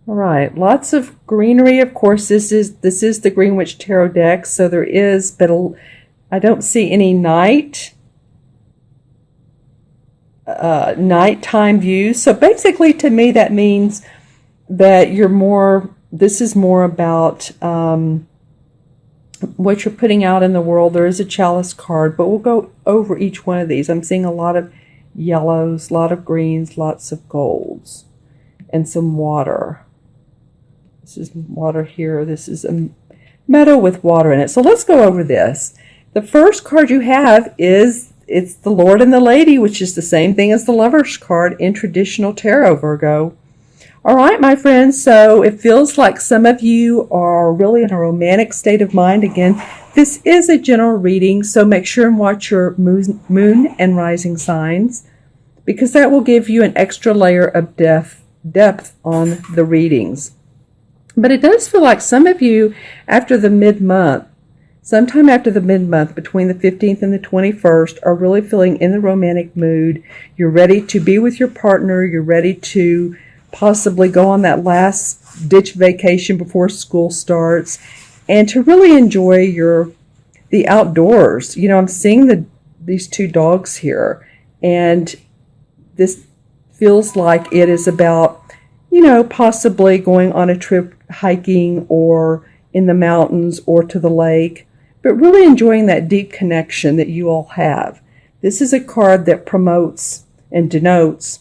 All right, lots of greenery. Of course, this is the Green Witch Tarot deck, so there is, but I don't see any nighttime views. So basically, to me, that means that this is more about what you're putting out in the world. There is a chalice card, but we'll go over each one of these. I'm seeing a lot of yellows, a lot of greens, lots of golds, and some water. This is water here. This is a meadow with water in it. So let's go over this. The first card you have it's the Lord and the Lady, which is the same thing as the Lover's card in traditional tarot, Virgo. All right, my friends, so it feels like some of you are really in a romantic state of mind. Again, this is a general reading, so make sure and watch your moon and rising signs, because that will give you an extra layer of depth on the readings. But it does feel like some of you, after the mid-month, sometime after the mid-month, between the 15th and the 21st, are really feeling in the romantic mood. You're ready to be with your partner. You're ready to possibly go on that last-ditch vacation before school starts, and to really enjoy the outdoors. You know, I'm seeing these two dogs here, and this feels like it is about, possibly going on a trip hiking or in the mountains or to the lake, but really enjoying that deep connection that you all have. This is a card that promotes and denotes,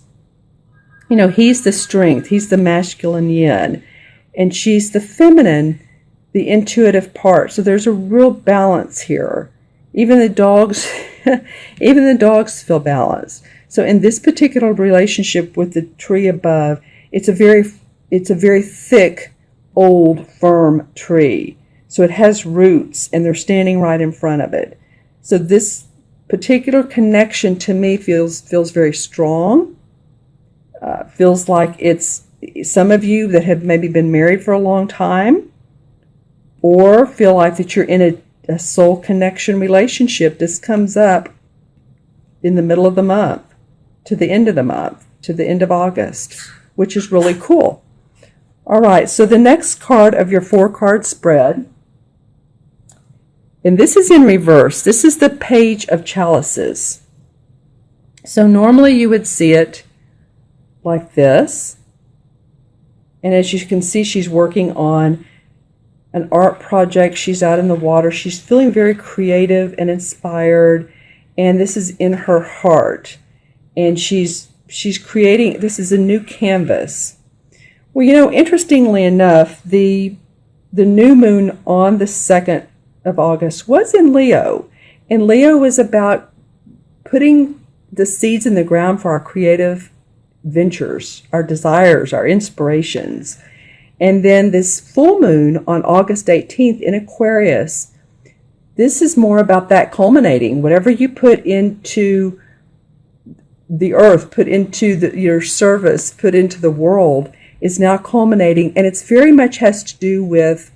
he's the strength, he's the masculine yin, and she's the feminine, the intuitive part. So there's a real balance here. Even the dogs, feel balanced. So in this particular relationship with the tree above, it's a very thick, old, firm tree. So it has roots, and they're standing right in front of it. So this particular connection to me feels very strong. Feels like it's some of you that have maybe been married for a long time, or feel like that you're in a soul connection relationship. This comes up in the middle of the month, to the end of the month, to the end of August, which is really cool. All right, so the next card of your 4-card spread, and this is in reverse. This is the Page of Chalices. So normally you would see it like this. And as you can see, she's working on an art project. She's out in the water. She's feeling very creative and inspired. And this is in her heart. And she's creating, this is a new canvas. Well, interestingly enough, the new moon on the 2nd of August was in Leo. And Leo is about putting the seeds in the ground for our creative ventures, our desires, our inspirations. And then this full moon on August 18th in Aquarius, this is more about that culminating. Whatever you put into the earth, put into your service, put into the world, is now culminating. And it's very much has to do with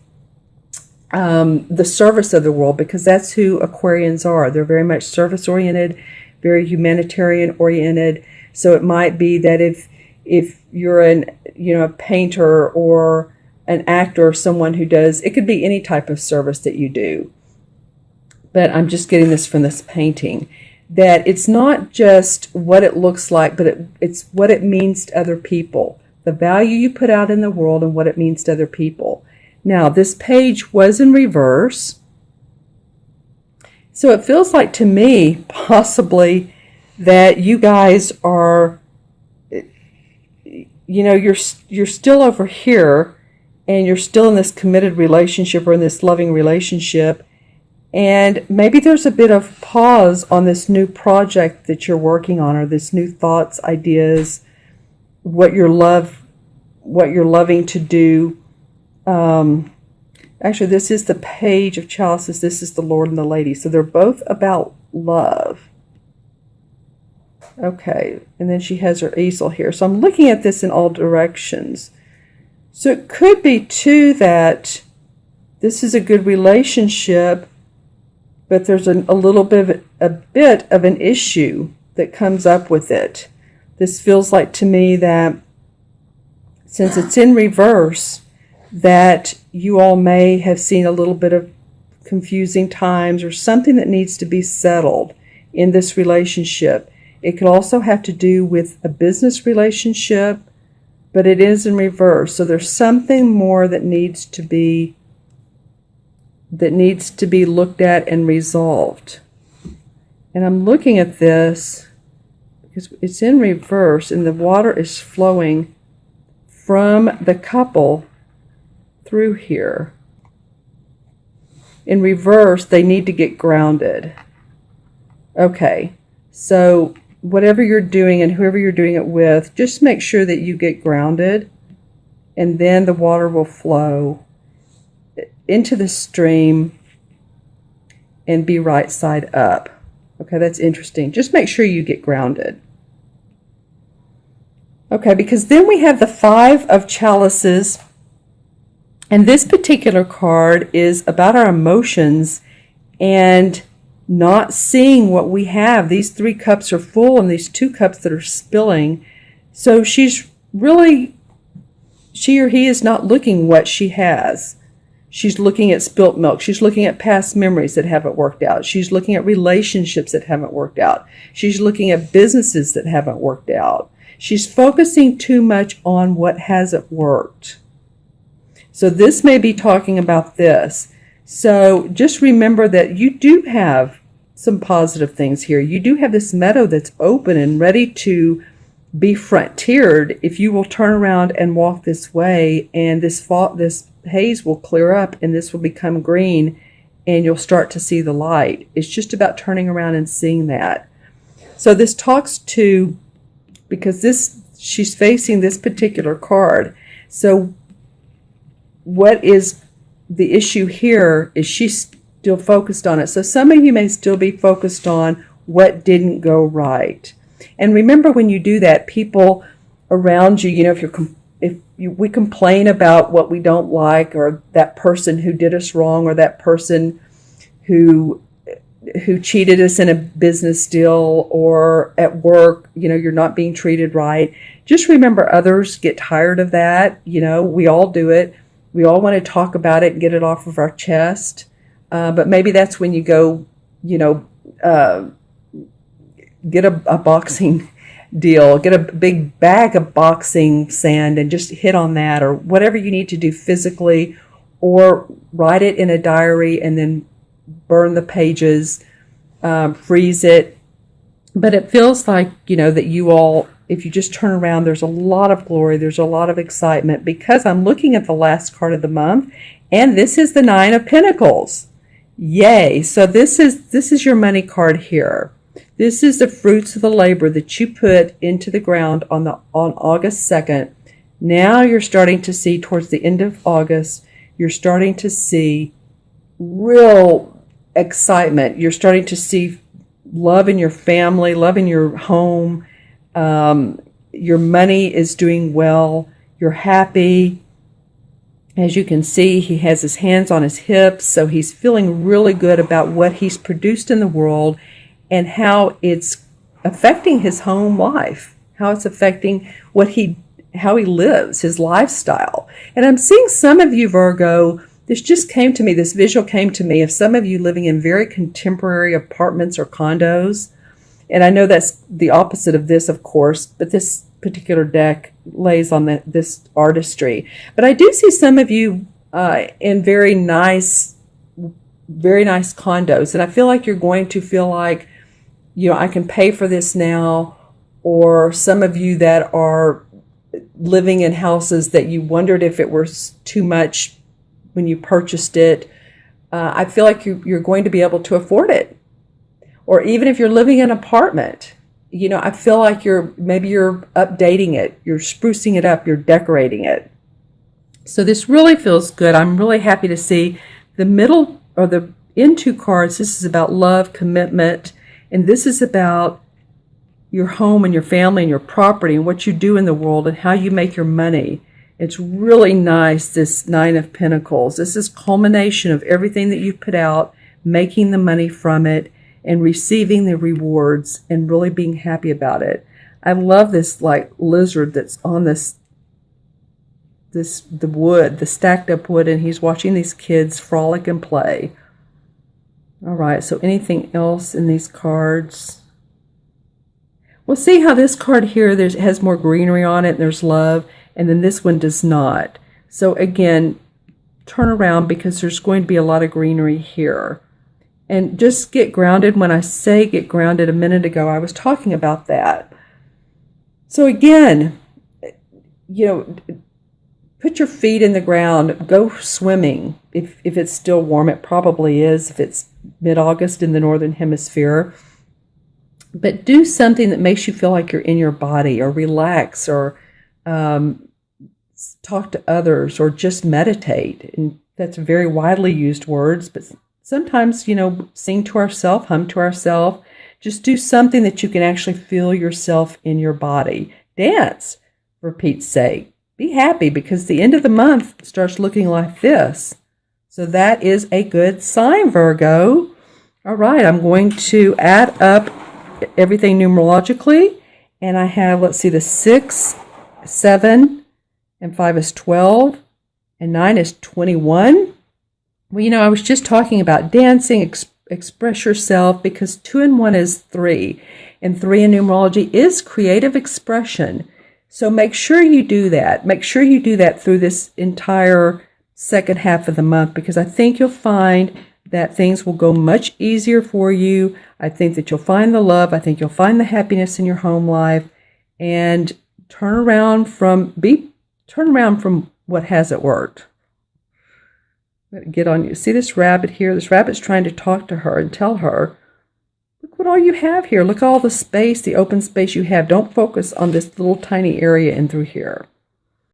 the service of the world, because that's who Aquarians are. They're very much service-oriented, very humanitarian-oriented. So it might be that if you're a painter or an actor or someone who does, it could be any type of service that you do. But I'm just getting this from this painting, that it's not just what it looks like, but it's what it means to other people, the value you put out in the world and what it means to other people. Now, this page was in reverse. So it feels like to me, possibly, that you guys are, you're still over here, and you're still in this committed relationship or in this loving relationship. And maybe there's a bit of pause on this new project that you're working on, or this new thoughts, ideas, what you're loving to do. Actually, this is the Page of Chalices. This is the Lord and the Lady. So they're both about love. Okay, and then she has her easel here. So I'm looking at this in all directions. So it could be, too, that this is a good relationship, but there's a little bit of an issue that comes up with it. This feels like to me that since it's in reverse, that you all may have seen a little bit of confusing times or something that needs to be settled in this relationship. It could also have to do with a business relationship, but it is in reverse. So there's something more that needs to be looked at and resolved. And I'm looking at this because it's in reverse and the water is flowing from the couple through here. In reverse, they need to get grounded. Okay, so whatever you're doing and whoever you're doing it with, just make sure that you get grounded, and then the water will flow into the stream and be right side up. Okay, that's interesting. Just make sure you get grounded. Okay, because then we have the Five of Chalices, and this particular card is about our emotions and not seeing what we have. These 3 cups are full and these 2 cups that are spilling. So she or he is not looking what she has. She's looking at spilt milk. She's looking at past memories that haven't worked out. She's looking at relationships that haven't worked out. She's looking at businesses that haven't worked out. She's focusing too much on what hasn't worked. So this may be talking about this. So just remember that you do have some positive things here. You do have this meadow that's open and ready to be frontiered if you will turn around and walk this way, and this haze will clear up and this will become green and you'll start to see the light. It's just about turning around and seeing that. So this talks to, because she's facing this particular card. So what is the issue here is she's still focused on it. So some of you may still be focused on what didn't go right. And remember, when you do that, people around you, we complain about what we don't like, or that person who did us wrong, or that person who cheated us in a business deal or at work, you're not being treated right. Just remember, others get tired of that. We all do it. We all want to talk about it and get it off of our chest. But maybe that's when you go, get a boxing deal, get a big bag of boxing sand and just hit on that, or whatever you need to do physically, or write it in a diary and then burn the pages, freeze it. But it feels like, that you all, if you just turn around, there's a lot of glory, there's a lot of excitement, because I'm looking at the last card of the month, and this is the Nine of Pentacles. Yay. So this is your money card here. This is the fruits of the labor that you put into the ground on August 2nd. Now you're starting to see, towards the end of August, you're starting to see real excitement. You're starting to see love in your family, love in your home. Your money is doing well. You're happy. As you can see, he has his hands on his hips, so he's feeling really good about what he's produced in the world and how it's affecting his home life, how it's affecting how he lives, his lifestyle. And I'm seeing some of you, Virgo, this visual came to me of some of you living in very contemporary apartments or condos. And I know that's the opposite of this, of course, but this particular deck lays on this artistry. But I do see some of you in very nice condos. And I feel like you're going to feel like, I can pay for this now. Or some of you that are living in houses that you wondered if it was too much when you purchased it. I feel like you're going to be able to afford it. Or even if you're living in an apartment, I feel like you're updating it, you're sprucing it up, you're decorating it. So this really feels good. I'm really happy to see the middle, or the end 2 cards. This is about love, commitment, and this is about your home and your family and your property and what you do in the world and how you make your money. It's really nice, this Nine of Pentacles. This is culmination of everything that you've put out, making the money from it, and receiving the rewards and really being happy about it. I love this like lizard that's on this the wood, the stacked up wood, and he's watching these kids frolic and play. All right, so anything else in these cards? Well, see how this card here has more greenery on it, and there's love, and then this one does not. So again, turn around because there's going to be a lot of greenery here. And just get grounded. When I say get grounded a minute ago, I was talking about that. So again, put your feet in the ground. Go swimming. If it's still warm, it probably is if it's mid-August in the Northern Hemisphere. But do something that makes you feel like you're in your body, or relax, or talk to others, or just meditate. And that's very widely used words, but sometimes, sing to ourselves, hum to ourselves. Just do something that you can actually feel yourself in your body. Dance, for Pete's sake. Be happy, because the end of the month starts looking like this. So that is a good sign, Virgo. All right, I'm going to add up everything numerologically. And I have, let's see, the 6, 7, and 5 is 12, and 9 is 21. Well, I was just talking about dancing, express yourself, because 2 and 1 is 3, and 3 in numerology is creative expression. So make sure you do that. Make sure you do that through this entire second half of the month, because I think you'll find that things will go much easier for you. I think that you'll find the love. I think you'll find the happiness in your home life, and turn around from what hasn't worked. Get on you. See this rabbit here? This rabbit's trying to talk to her and tell her, look what all you have here. Look at all the space, the open space you have. Don't focus on this little tiny area in through here.